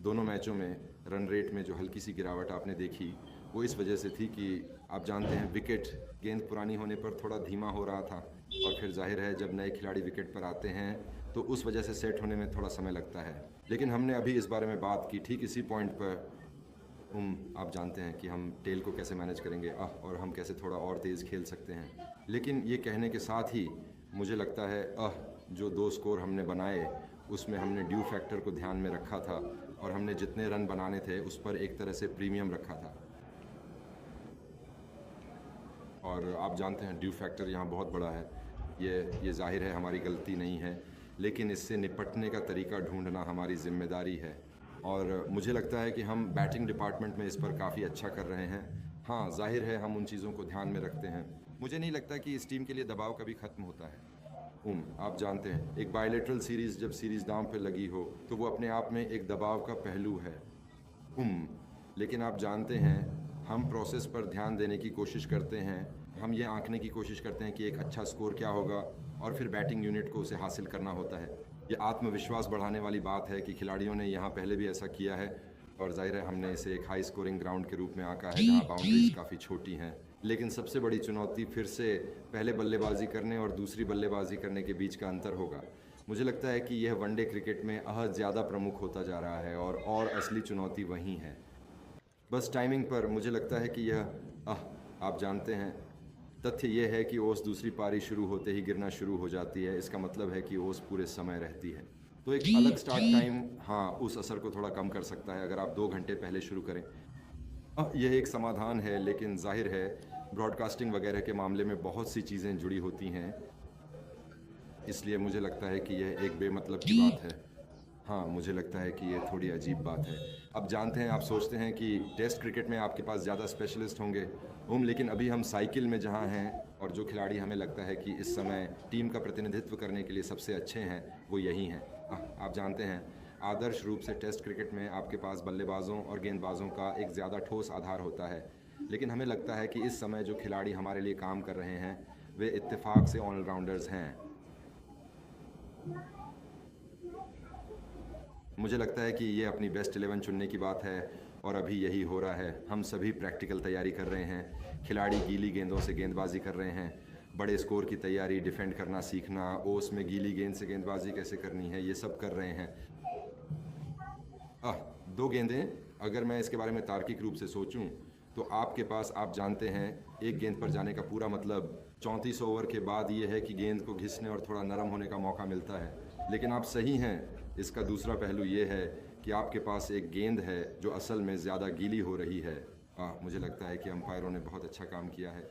दोनों मैचों में रन रेट में जो हल्की सी गिरावट आपने देखी वो इस वजह से थी कि आप जानते हैं विकेट गेंद पुरानी होने पर थोड़ा धीमा हो रहा था, और फिर जाहिर है जब नए खिलाड़ी विकेट पर आते हैं तो उस वजह से सेट होने में थोड़ा समय लगता है। लेकिन हमने अभी इस बारे में बात की, ठीक इसी पॉइंट पर आप जानते हैं कि हम टेल को कैसे मैनेज करेंगे और हम कैसे थोड़ा और तेज़ खेल सकते हैं। लेकिन ये कहने के साथ ही मुझे लगता है जो 2 स्कोर हमने बनाए उसमें हमने ड्यू फैक्टर को ध्यान में रखा था, और हमने जितने रन बनाने थे उस पर एक तरह से प्रीमियम रखा था। और आप जानते हैं ड्यू फैक्टर यहाँ बहुत बड़ा है। ये ज़ाहिर है हमारी गलती नहीं है, लेकिन इससे निपटने का तरीका ढूंढना हमारी ज़िम्मेदारी है। और मुझे लगता है कि हम बैटिंग डिपार्टमेंट में इस पर काफ़ी अच्छा कर रहे हैं। हाँ, ज़ाहिर है हम उन चीज़ों को ध्यान में रखते हैं। मुझे नहीं लगता कि इस टीम के लिए दबाव कभी ख़त्म होता है। आप जानते हैं एक बायलैटरल सीरीज़ जब सीरीज़ दांव पे लगी हो तो वो अपने आप में एक दबाव का पहलू है। लेकिन आप जानते हैं हम प्रोसेस पर ध्यान देने की कोशिश करते हैं। हम ये आंकने की कोशिश करते हैं कि एक अच्छा स्कोर क्या होगा, और फिर बैटिंग यूनिट को उसे हासिल करना होता है। ये आत्मविश्वास बढ़ाने वाली बात है कि खिलाड़ियों ने यहाँ पहले भी ऐसा किया है, और जाहिर है हमने इसे एक हाई स्कोरिंग ग्राउंड के रूप में आंका है जहाँ बाउंड्रीज काफ़ी छोटी हैं। लेकिन सबसे बड़ी चुनौती फिर से पहले बल्लेबाजी करने और दूसरी बल्लेबाजी करने के बीच का अंतर होगा। मुझे लगता है कि यह वनडे क्रिकेट में ज़्यादा प्रमुख होता जा रहा है, और असली चुनौती वहीं है। बस टाइमिंग पर मुझे लगता है कि यह आप जानते हैं तथ्य यह है कि ओस दूसरी पारी शुरू होते ही गिरना शुरू हो जाती है। इसका मतलब है कि ओस पूरे समय रहती है, तो एक अलग स्टार्ट टाइम हाँ उस असर को थोड़ा कम कर सकता है अगर आप 2 घंटे पहले शुरू करें। यह एक समाधान है, लेकिन जाहिर है ब्रॉडकास्टिंग वगैरह के मामले में बहुत सी चीज़ें जुड़ी होती हैं, इसलिए मुझे लगता है कि यह एक बेमतलब की बात है। हाँ, मुझे लगता है कि ये थोड़ी अजीब बात है। अब जानते हैं आप सोचते हैं कि टेस्ट क्रिकेट में आपके पास ज़्यादा स्पेशलिस्ट होंगे, लेकिन अभी हम साइकिल में जहाँ हैं, और जो खिलाड़ी हमें लगता है कि इस समय टीम का प्रतिनिधित्व करने के लिए सबसे अच्छे हैं वो यही हैं। आप जानते हैं आदर्श रूप से टेस्ट क्रिकेट में आपके पास बल्लेबाजों और गेंदबाजों का एक ज़्यादा ठोस आधार होता है, लेकिन हमें लगता है कि इस समय जो खिलाड़ी हमारे लिए काम कर रहे हैं वे इत्तेफाक से ऑलराउंडर्स हैं। मुझे लगता है कि ये अपनी बेस्ट 11 चुनने की बात है, और अभी यही हो रहा है। हम सभी प्रैक्टिकल तैयारी कर रहे हैं। खिलाड़ी गीली गेंदों से गेंदबाजी कर रहे हैं, बड़े स्कोर की तैयारी, डिफेंड करना सीखना, ओस में गीली गेंद से गेंदबाजी कैसे करनी है, ये सब कर रहे हैं। 2 गेंदें, अगर मैं इसके बारे में तार्किक रूप से सोचूं तो आपके पास आप जानते हैं एक गेंद पर जाने का पूरा मतलब 34 ओवर के बाद ये है कि गेंद को घिसने और थोड़ा नरम होने का मौका मिलता है। लेकिन आप सही हैं, इसका दूसरा पहलू ये है कि आपके पास एक गेंद है जो असल में ज़्यादा गीली हो रही है। मुझे लगता है कि अंपायरों ने बहुत अच्छा काम किया है।